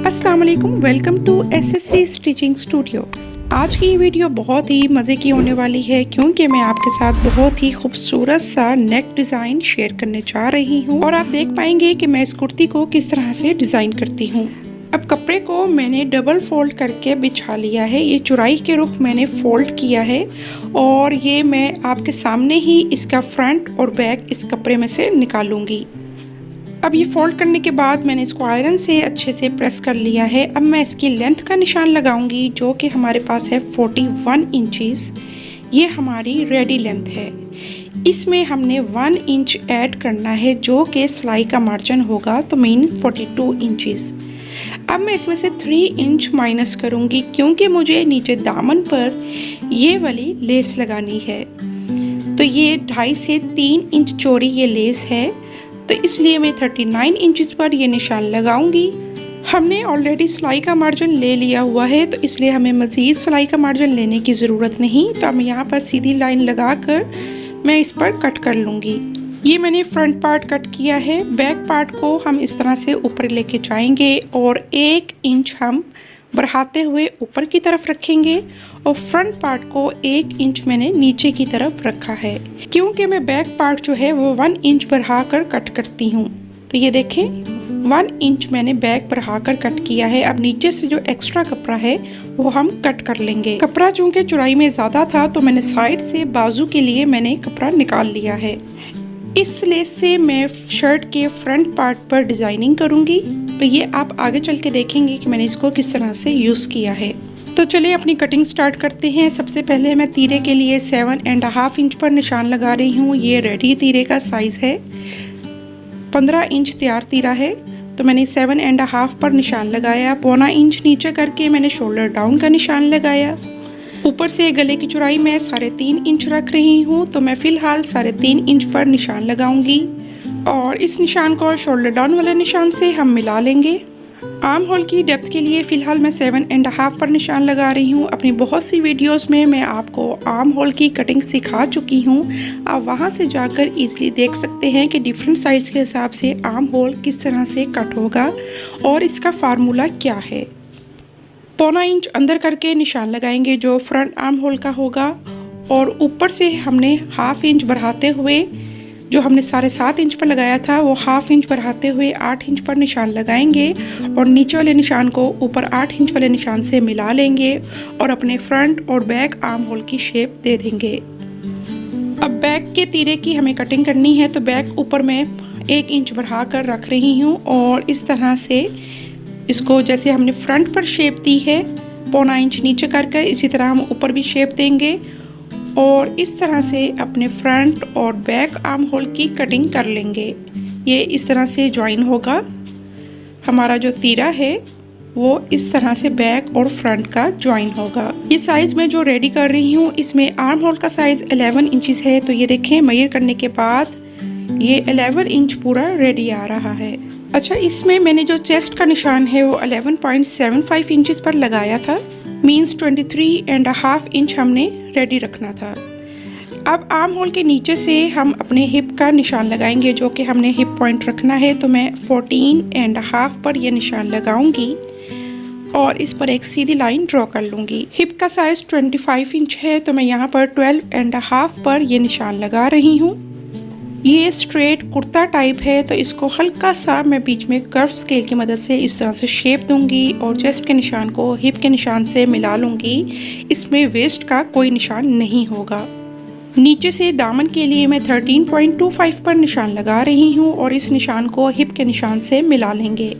अस्सलाम वालेकुम, welcome to SSC stitching studio. आज की ये वीडियो बहुत ही मज़े की होने वाली है क्योंकि मैं आपके साथ बहुत ही खूबसूरत सा नेक डिज़ाइन शेयर करने जा रही हूँ और आप देख पाएंगे कि मैं इस कुर्ती को किस तरह से डिज़ाइन करती हूँ। अब कपड़े को मैंने डबल फोल्ड करके बिछा लिया है। ये चौड़ाई के रुख मैंने फोल्ड किया है और ये मैं आपके सामने ही इसका फ्रंट और बैक इस कपड़े में से निकालूंगी। अब ये फोल्ड करने के बाद मैंने इसको आयरन से अच्छे से प्रेस कर लिया है। अब मैं इसकी लेंथ का निशान लगाऊंगी जो कि हमारे पास है 41 इंचेस। ये हमारी रेडी लेंथ है। इसमें हमने 1 इंच ऐड करना है जो कि सिलाई का मार्जिन होगा, तो मीन 42 इंचेस। अब मैं इसमें से 3 इंच माइनस करूंगी क्योंकि मुझे नीचे दामन पर ये वाली लेस लगानी है। तो ये 2.5 से 3 इंच चौड़ी ये लेस है, तो इसलिए मैं 39 इंचेस पर ये निशान लगाऊंगी। हमने ऑलरेडी सिलाई का मार्जिन ले लिया हुआ है, तो इसलिए हमें मज़ीद सिलाई का मार्जिन लेने की ज़रूरत नहीं। तो हम यहाँ पर सीधी लाइन लगाकर मैं इस पर कट कर लूँगी। ये मैंने फ्रंट पार्ट कट किया है। बैक पार्ट को हम इस तरह से ऊपर लेके जाएंगे और 1 इंच हम बढ़ाते हुए ऊपर की तरफ रखेंगे और फ्रंट पार्ट को 1 इंच मैंने नीचे की तरफ रखा है क्योंकि मैं बैक पार्ट जो है वो 1 इंच बढ़ाकर कट करती हूँ। तो ये देखें 1 इंच मैंने बैक बढ़ाकर कट किया है। अब नीचे से जो एक्स्ट्रा कपड़ा है वो हम कट कर लेंगे। कपड़ा चूंकि चौड़ाई में ज़्यादा था तो मैंने साइड से बाजू के लिए मैंने कपड़ा निकाल लिया है। इस लेस से मैं शर्ट के फ्रंट पार्ट पर डिज़ाइनिंग करूँगी, तो ये आप आगे चल के देखेंगे कि मैंने इसको किस तरह से यूज़ किया है। तो चलिए अपनी कटिंग स्टार्ट करते हैं। सबसे पहले मैं तीरे के लिए 7.5 इंच पर निशान लगा रही हूँ। ये रेडी तीरे का साइज़ है। 15 इंच तैयार तीरा है, तो मैंने 7.5 पर निशान लगाया। 1.25 इंच नीचे करके मैंने शोल्डर डाउन का निशान लगाया। ऊपर से गले की चौड़ाई मैं 3.5 इंच रख रही हूँ, तो मैं फ़िलहाल 3.5 इंच पर निशान लगाऊंगी और इस निशान को शोल्डर डाउन वाले निशान से हम मिला लेंगे। आर्म होल की डेप्थ के लिए फ़िलहाल मैं 7.5 पर निशान लगा रही हूँ। अपनी बहुत सी वीडियोस में मैं आपको आर्म होल की कटिंग सिखा चुकी हूँ। आप वहाँ से जाकर इजीली देख सकते हैं कि डिफरेंट साइज़ के हिसाब से आर्म होल किस तरह से कट होगा और इसका फार्मूला क्या है। 1.25 इंच अंदर करके निशान लगाएंगे जो फ्रंट आर्म होल का होगा और ऊपर से हमने 1/2 इंच बढ़ाते हुए जो हमने 7.5 इंच पर लगाया था वो 1/2 इंच बढ़ाते हुए 8 इंच पर निशान लगाएंगे और नीचे वाले निशान को ऊपर 8 इंच वाले निशान से मिला लेंगे और अपने फ्रंट और बैक आर्म होल की शेप दे देंगे। अब बैक के तीरे की हमें कटिंग करनी है, तो बैक ऊपर मैं 1 इंच बढ़ा कर रख रही हूँ और इस तरह से इसको जैसे हमने फ्रंट पर शेप दी है 1.25 इंच नीचे करके, इसी तरह हम ऊपर भी शेप देंगे और इस तरह से अपने फ्रंट और बैक आर्म होल की कटिंग कर लेंगे। ये इस तरह से ज्वाइन होगा। हमारा जो तीरा है वो इस तरह से बैक और फ्रंट का ज्वाइन होगा। ये साइज़ मैं जो रेडी कर रही हूँ इसमें आर्म होल का साइज़ 11 इंचेस है, तो ये देखें मेजर करने के बाद ये 11 इंच पूरा रेडी आ रहा है। अच्छा, इसमें मैंने जो चेस्ट का निशान है वो 11.75 इंचेस पर लगाया था, मींस 23.5 इंच हमने रेडी रखना था। अब आर्म होल के नीचे से हम अपने हिप का निशान लगाएंगे जो कि हमने हिप पॉइंट रखना है, तो मैं 14.5 पर यह निशान लगाऊंगी और इस पर एक सीधी लाइन ड्रॉ कर लूँगी। हिप का साइज़ 25 इंच है, तो मैं यहाँ पर 12.5 पर यह निशान लगा रही हूँ। ये स्ट्रेट कुर्ता टाइप है, तो इसको हल्का सा मैं बीच में कर्व स्केल की मदद से इस तरह से शेप दूंगी और चेस्ट के निशान को हिप के निशान से मिला लूँगी। इसमें वेस्ट का कोई निशान नहीं होगा। नीचे से दामन के लिए मैं 13.25 पर निशान लगा रही हूँ और इस निशान को हिप के निशान से मिला लेंगे।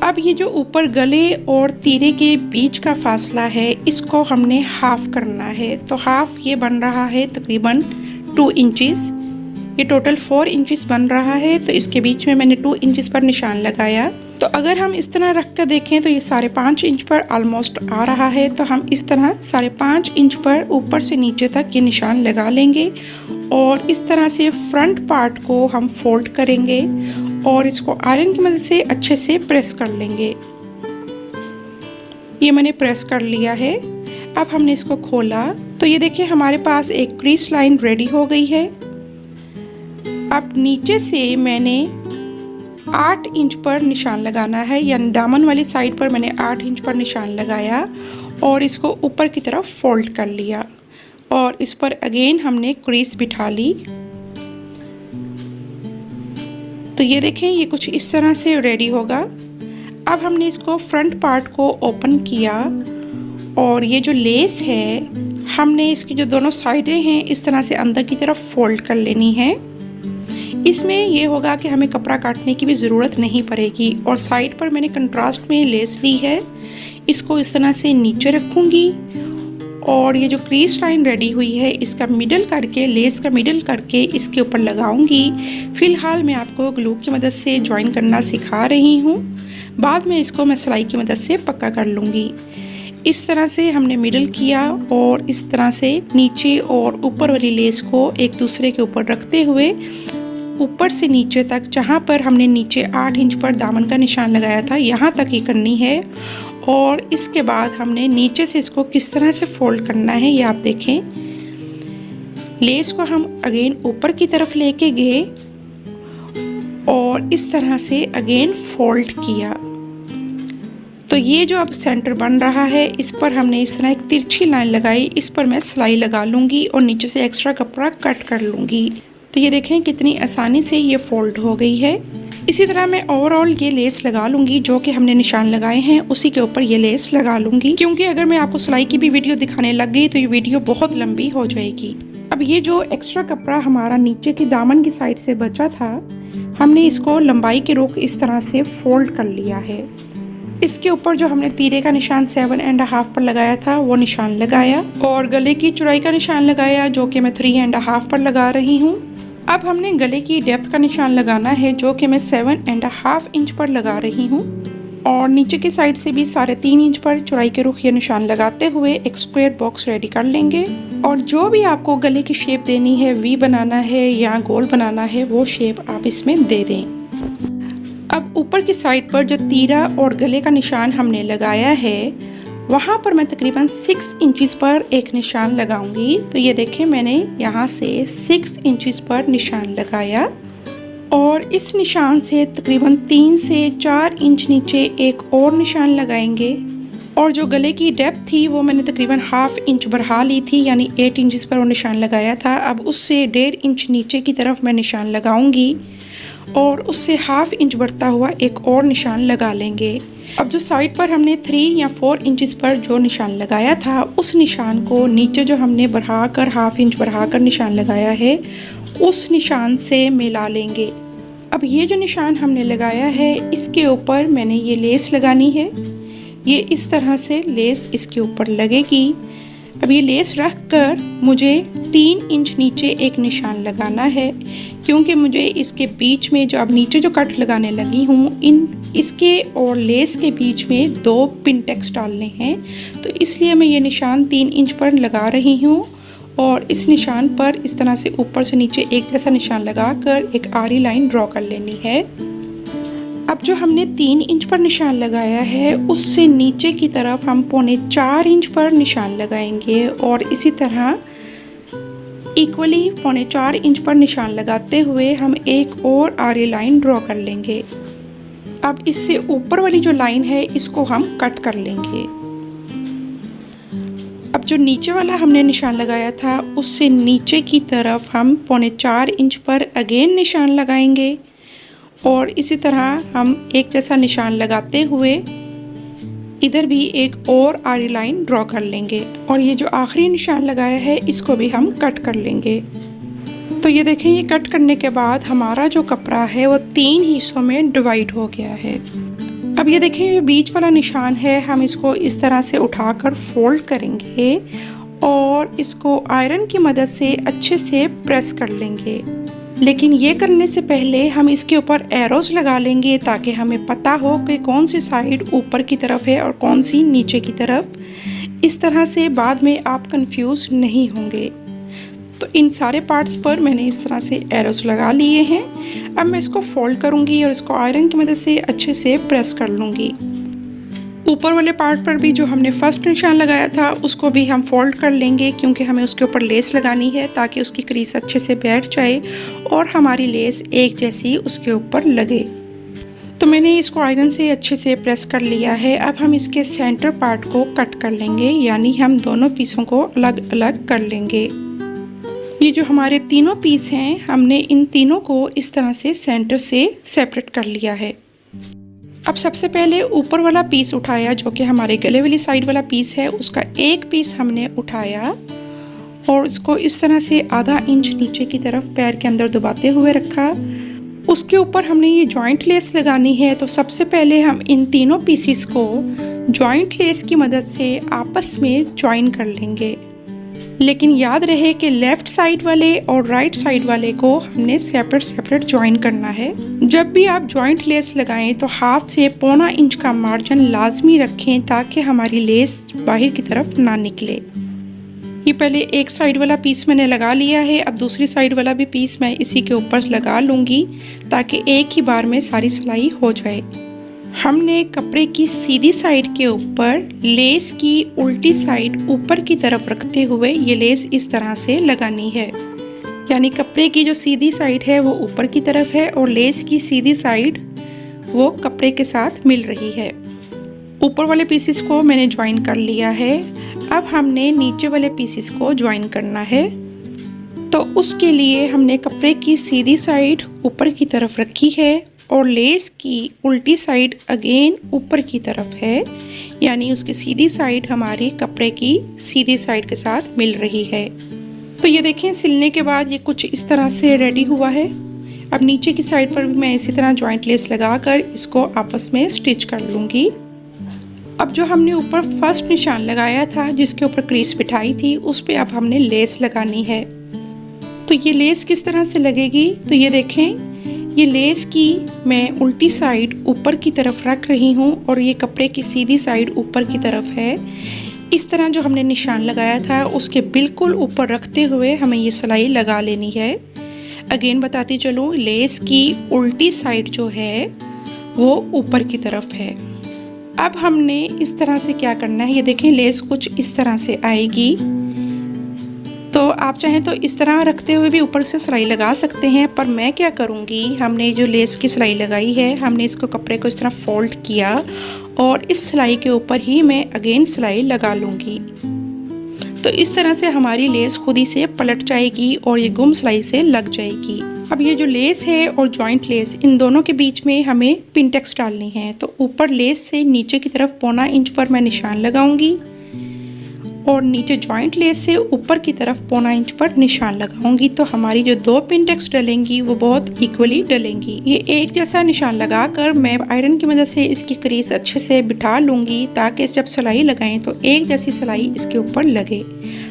अब ये जो ऊपर गले और तीरे के बीच का फासला है इसको हमने हाफ करना है, तो हाफ ये बन रहा है तकरीबन 2 इंचेस। ये टोटल 4 इंचेस बन रहा है, तो इसके बीच में मैंने 2 इंचेस पर निशान लगाया। तो अगर हम इस तरह रख कर देखें तो ये 5.5 इंच पर ऑलमोस्ट आ रहा है, तो हम इस तरह 5.5 इंच पर ऊपर से नीचे तक ये निशान लगा लेंगे और इस तरह से फ्रंट पार्ट को हम फोल्ड करेंगे और इसको आयरन की मदद से अच्छे से प्रेस कर लेंगे। ये मैंने प्रेस कर लिया है। अब हमने इसको खोला तो ये देखिए हमारे पास एक क्रीज लाइन रेडी हो गई है। अब नीचे से मैंने 8 इंच पर निशान लगाना है, यानी दामन वाली साइड पर मैंने 8 इंच पर निशान लगाया और इसको ऊपर की तरफ फोल्ड कर लिया और इस पर अगेन हमने क्रीज बिठा ली। तो ये देखें ये कुछ इस तरह से रेडी होगा। अब हमने इसको फ्रंट पार्ट को ओपन किया और ये जो लेस है हमने इसकी जो दोनों साइडें हैं इस तरह से अंदर की तरफ फोल्ड कर लेनी है। इसमें ये होगा कि हमें कपड़ा काटने की भी ज़रूरत नहीं पड़ेगी। और साइड पर मैंने कंट्रास्ट में लेस ली है, इसको इस तरह से नीचे रखूँगी और ये जो क्रीज लाइन रेडी हुई है इसका मिडल करके, लेस का मिडल करके इसके ऊपर लगाऊंगी। फ़िलहाल मैं आपको ग्लू की मदद से ज्वाइन करना सिखा रही हूँ, बाद में इसको मैं सिलाई की मदद से पक्का कर लूँगी। इस तरह से हमने मिडल किया और इस तरह से नीचे और ऊपर वाली लेस को एक दूसरे के ऊपर रखते हुए ऊपर से नीचे तक, जहाँ पर हमने नीचे 8 इंच पर दामन का निशान लगाया था यहाँ तक ही करनी है। और इसके बाद हमने नीचे से इसको किस तरह से फोल्ड करना है ये आप देखें। लेस को हम अगेन ऊपर की तरफ लेके गए और इस तरह से अगेन फोल्ड किया। तो ये जो अब सेंटर बन रहा है इस पर हमने इस तरह एक तिरछी लाइन लगाई, इस पर मैं सिलाई लगा लूँगी और नीचे से एक्स्ट्रा कपड़ा कट कर लूँगी। तो ये देखें कितनी आसानी से ये फोल्ड हो गई है। इसी तरह मैं ओवरऑल ये लेस लगा लूँगी, जो कि हमने निशान लगाए हैं उसी के ऊपर ये लेस लगा लूँगी, क्योंकि अगर मैं आपको सिलाई की भी वीडियो दिखाने लग गई तो ये वीडियो बहुत लंबी हो जाएगी। अब ये जो एक्स्ट्रा कपड़ा हमारा नीचे की दामन की साइड से बचा था, हमने इसको लंबाई के रुख इस तरह से फोल्ड कर लिया है। इसके ऊपर जो हमने तीरे का निशान 7.5 पर लगाया था वो निशान लगाया और गले की चौड़ाई का निशान लगाया, जो कि मैं 3.5 पर लगा रही हूँ। अब हमने गले की डेप्थ का निशान लगाना है, जो कि मैं 7.5 इंच पर लगा रही हूँ और नीचे की साइड से भी 3.5 इंच पर चौड़ाई के रुख ये निशान लगाते हुए एक स्क्वायर बॉक्स रेडी कर लेंगे। और जो भी आपको गले की शेप देनी है, वी बनाना है या गोल बनाना है, वो शेप आप इसमें दे दें। अब ऊपर की साइड पर जो तीरा और गले का निशान हमने लगाया है वहाँ पर मैं तकरीबन 6 इंचेस पर एक निशान लगाऊंगी। तो ये देखें मैंने यहाँ से 6 इंचेस पर निशान लगाया और इस निशान से तकरीबन 3 से 4 इंच नीचे एक और निशान लगाएंगे। और जो गले की डेप्थ थी वो मैंने तकरीबन 1/2 इंच बढ़ा ली थी, यानी 8 इंचेस पर वो निशान लगाया था। अब उससे 1.5 इंच नीचे की तरफ मैं निशान लगाऊंगी और उससे 1/2 इंच बढ़ता हुआ एक और निशान लगा लेंगे। अब जो साइड पर हमने 3 या 4 इंचेस पर जो निशान लगाया था उस निशान को नीचे जो हमने बढ़ाकर 1/2 इंच बढ़ाकर निशान लगाया है उस निशान से मिला लेंगे। अब ये जो निशान हमने लगाया है इसके ऊपर मैंने ये लेस लगानी है। ये इस तरह से लेस इसके ऊपर लगेगी। अब ये लेस रख कर मुझे 3 इंच नीचे एक निशान लगाना है, क्योंकि मुझे इसके बीच में जो अब नीचे जो कट लगाने लगी हूँ इसके और लेस के बीच में 2 पिनटेक्स डालने हैं। तो इसलिए मैं ये निशान 3 इंच पर लगा रही हूँ और इस निशान पर इस तरह से ऊपर से नीचे एक जैसा निशान लगाकर एक आरी लाइन ड्रॉ कर लेनी है। अब जो हमने 3 इंच पर निशान लगाया है उससे नीचे की तरफ हम 4.25 इंच पर निशान लगाएंगे और इसी तरह इक्वली 4.25 इंच पर निशान लगाते हुए हम एक और आरी लाइन ड्रॉ कर लेंगे। अब इससे ऊपर वाली जो लाइन है इसको हम कट कर लेंगे। अब जो नीचे वाला हमने निशान लगाया था उससे नीचे की तरफ हम 4.25 इंच पर अगेन निशान लगाएंगे और इसी तरह हम एक जैसा निशान लगाते हुए इधर भी एक और आरी लाइन ड्रॉ कर लेंगे और ये जो आखिरी निशान लगाया है इसको भी हम कट कर लेंगे। तो ये देखें ये कट करने के बाद हमारा जो कपड़ा है वो 3 हिस्सों में डिवाइड हो गया है। अब ये देखें ये बीच वाला निशान है, हम इसको इस तरह से उठाकर फोल्ड करेंगे और इसको आयरन की मदद से अच्छे से प्रेस कर लेंगे। लेकिन ये करने से पहले हम इसके ऊपर एरोस लगा लेंगे ताकि हमें पता हो कि कौन सी साइड ऊपर की तरफ है और कौन सी नीचे की तरफ। इस तरह से बाद में आप कंफ्यूज नहीं होंगे। तो इन सारे पार्ट्स पर मैंने इस तरह से एरोस लगा लिए हैं। अब मैं इसको फोल्ड करूंगी और इसको आयरन की मदद से अच्छे से प्रेस कर लूँगी। ऊपर वाले पार्ट पर भी जो हमने फर्स्ट निशान लगाया था उसको भी हम फोल्ड कर लेंगे, क्योंकि हमें उसके ऊपर लेस लगानी है ताकि उसकी क्रीज अच्छे से बैठ जाए और हमारी लेस एक जैसी उसके ऊपर लगे। तो मैंने इसको आयरन से अच्छे से प्रेस कर लिया है। अब हम इसके सेंटर पार्ट को कट कर लेंगे, यानी हम दोनों पीसों को अलग अलग कर लेंगे। ये जो हमारे तीनों पीस हैं, हमने इन तीनों को इस तरह से सेंटर से सेपरेट कर लिया है। अब सबसे पहले ऊपर वाला पीस उठाया, जो कि हमारे गले वाली साइड वाला पीस है, उसका एक पीस हमने उठाया और इसको इस तरह से आधा इंच नीचे की तरफ पैर के अंदर दबाते हुए रखा। उसके ऊपर हमने ये जॉइंट लेस लगानी है, तो सबसे पहले हम इन तीनों पीसीस को जॉइंट लेस की मदद से आपस में ज्वाइन कर लेंगे। लेकिन याद रहे कि लेफ्ट साइड वाले और राइट साइड वाले को हमने सेपरेट सेपरेट ज्वाइन करना है। जब भी आप जॉइंट लेस लगाएं तो हाफ से पौना इंच का मार्जिन लाजमी रखें ताकि हमारी लेस बाहर की तरफ ना निकले। ये पहले एक साइड वाला पीस मैंने लगा लिया है। अब दूसरी साइड वाला भी पीस मैं इसी के ऊपर लगा लूँगी ताकि एक ही बार में सारी सिलाई हो जाए। हमने कपड़े की सीधी साइड के ऊपर लेस की उल्टी साइड ऊपर की तरफ रखते हुए ये लेस इस तरह से लगानी है, यानी कपड़े की जो सीधी साइड है वो ऊपर की तरफ है और लेस की सीधी साइड वो कपड़े के साथ मिल रही है। ऊपर वाले पीसेस को मैंने ज्वाइन कर लिया है। अब हमने नीचे वाले पीसेस को ज्वाइन करना है, तो उसके लिए हमने कपड़े की सीधी साइड ऊपर की तरफ रखी है और लेस की उल्टी साइड अगेन ऊपर की तरफ है, यानी उसकी सीधी साइड हमारी कपड़े की सीधी साइड के साथ मिल रही है। तो ये देखें, सिलने के बाद ये कुछ इस तरह से रेडी हुआ है। अब नीचे की साइड पर भी मैं इसी तरह जॉइंट लेस लगाकर इसको आपस में स्टिच कर लूँगी। अब जो हमने ऊपर फर्स्ट निशान लगाया था जिसके ऊपर क्रीज बिठाई थी, उस पर अब हमने लेस लगानी है। तो ये लेस किस तरह से लगेगी, तो ये देखें, ये लेस की मैं उल्टी साइड ऊपर की तरफ रख रही हूँ और ये कपड़े की सीधी साइड ऊपर की तरफ है। इस तरह जो हमने निशान लगाया था उसके बिल्कुल ऊपर रखते हुए हमें ये सिलाई लगा लेनी है। अगेन बताती चलूँ, लेस की उल्टी साइड जो है वो ऊपर की तरफ है। अब हमने इस तरह से क्या करना है, ये देखें, लेस कुछ इस तरह से आएगी। तो आप चाहें तो इस तरह रखते हुए भी ऊपर से सिलाई लगा सकते हैं, पर मैं क्या करूँगी, हमने जो लेस की सिलाई लगाई है, हमने इसको कपड़े को इस तरह फोल्ड किया और इस सिलाई के ऊपर ही मैं अगेन सिलाई लगा लूँगी। तो इस तरह से हमारी लेस खुद ही से पलट जाएगी और ये गुम सिलाई से लग जाएगी। अब ये जो लेस है और जॉइंट लेस, इन दोनों के बीच में हमें पिनटेक्स डालनी है। तो ऊपर लेस से नीचे की तरफ पौना इंच पर मैं निशान लगाऊंगी और नीचे जॉइंट लेस से ऊपर की तरफ पौना इंच पर निशान लगाऊंगी। तो हमारी जो दो पिनटेक्स डलेंगी वो बहुत इक्वली डलेंगी। ये एक जैसा निशान लगाकर मैं आयरन की मदद से इसकी क्रीज अच्छे से बिठा लूँगी ताकि जब सिलाई लगाएं तो एक जैसी सिलाई इसके ऊपर लगे।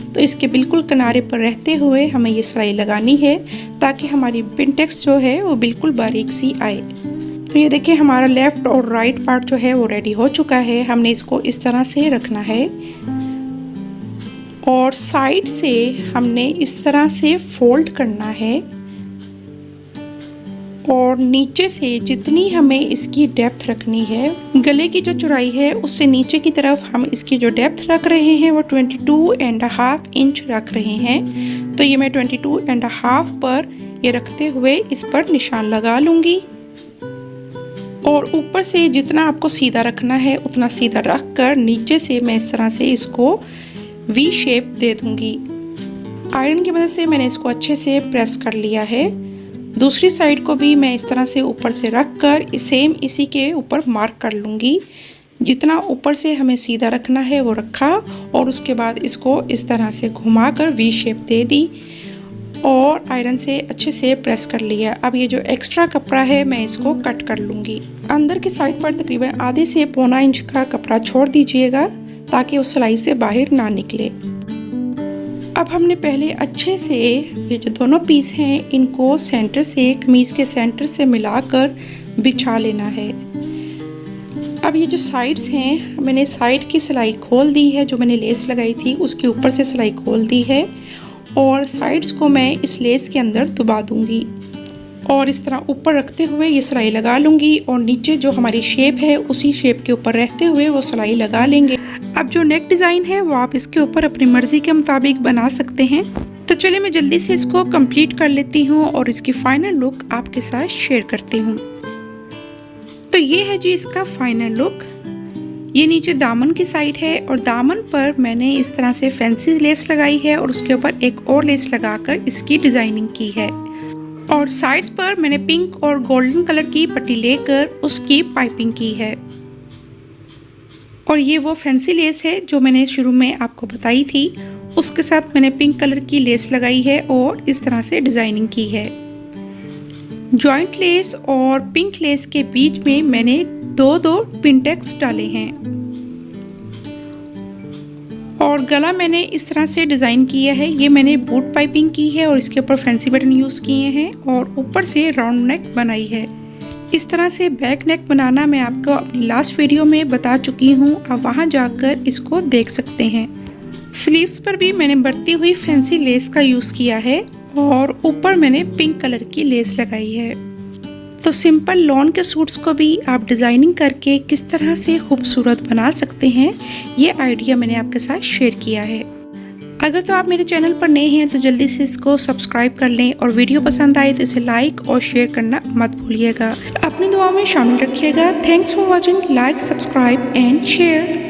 तो इसके बिल्कुल किनारे पर रहते हुए हमें ये सिलाई लगानी है ताकि हमारी पिनटेक्स जो है वो बिल्कुल बारीक सी आए। तो ये देखिए, हमारा लेफ़्ट और राइट पार्ट जो है वो रेडी हो चुका है। हमने इसको इस तरह से रखना है और साइड से हमने इस तरह से फोल्ड करना है और नीचे से जितनी हमें इसकी डेप्थ रखनी है, गले की जो चौड़ाई है उससे नीचे की तरफ हम इसकी जो डेप्थ रख रहे हैं वो 22.5 इंच रख रहे हैं। तो ये मैं 22.5 पर ये रखते हुए इस पर निशान लगा लूँगी और ऊपर से जितना आपको सीधा रखना है उतना सीधा रख कर नीचे से मैं इस तरह से इसको वी शेप दे दूँगी। आयरन की मदद से मैंने इसको अच्छे से प्रेस कर लिया है। दूसरी साइड को भी मैं इस तरह से ऊपर से रख कर सेम इसी के ऊपर मार्क कर लूँगी। जितना ऊपर से हमें सीधा रखना है वो रखा और उसके बाद इसको इस तरह से घुमा कर वी शेप दे दी और आयरन से अच्छे से प्रेस कर लिया। अब ये जो एक्स्ट्रा कपड़ा है मैं इसको कट कर लूँगी। अंदर की साइड पर तकरीबन आधे से पौना इंच का कपड़ा छोड़ दीजिएगा ताकि उस सिलाई से बाहर ना निकले। अब हमने पहले अच्छे से ये जो दोनों पीस हैं इनको सेंटर से, कमीज के सेंटर से मिलाकर बिछा लेना है। अब ये जो साइड्स हैं, मैंने साइड की सिलाई खोल दी है, जो मैंने लेस लगाई थी उसके ऊपर से सिलाई खोल दी है और साइड्स को मैं इस लेस के अंदर दबा दूंगी और इस तरह ऊपर रखते हुए ये सिलाई लगा लूँगी और नीचे जो हमारी शेप है उसी शेप के ऊपर रहते हुए वो सिलाई लगा लेंगे। अब जो नेक डिज़ाइन है वो आप इसके ऊपर अपनी मर्ज़ी के मुताबिक बना सकते हैं। तो चलिए मैं जल्दी से इसको कंप्लीट कर लेती हूँ और इसकी फाइनल लुक आपके साथ शेयर करती हूँ। तो ये है जी इसका फाइनल लुक। ये नीचे दामन की साइड है और दामन पर मैंने इस तरह से फैंसी लेस लगाई है और उसके ऊपर एक और लेस लगाकर इसकी डिज़ाइनिंग की है। और साइड्स पर मैंने पिंक और गोल्डन कलर की पट्टी लेकर उसकी पाइपिंग की है। और ये वो फैंसी लेस है जो मैंने शुरू में आपको बताई थी, उसके साथ मैंने पिंक कलर की लेस लगाई है और इस तरह से डिज़ाइनिंग की है। जॉइंट लेस और पिंक लेस के बीच में मैंने दो पिनटेक्स डाले हैं और गला मैंने इस तरह से डिज़ाइन किया है। ये मैंने बूट पाइपिंग की है और इसके ऊपर फैंसी बटन यूज़ किए हैं और ऊपर से राउंड नेक बनाई है। इस तरह से बैक नेक बनाना मैं आपको अपनी लास्ट वीडियो में बता चुकी हूँ, आप वहाँ जाकर इसको देख सकते हैं। स्लीव्स पर भी मैंने बढ़ती हुई फैंसी लेस का यूज़ किया है और ऊपर मैंने पिंक कलर की लेस लगाई है। तो सिंपल लॉन के सूट्स को भी आप डिज़ाइनिंग करके किस तरह से खूबसूरत बना सकते हैं, ये आइडिया मैंने आपके साथ शेयर किया है। अगर तो आप मेरे चैनल पर नए हैं तो जल्दी से इसको सब्सक्राइब कर लें और वीडियो पसंद आए तो इसे लाइक और शेयर करना मत भूलिएगा। अपनी दुआओं में शामिल रखिएगा। Thanks for watching. Like, subscribe and share.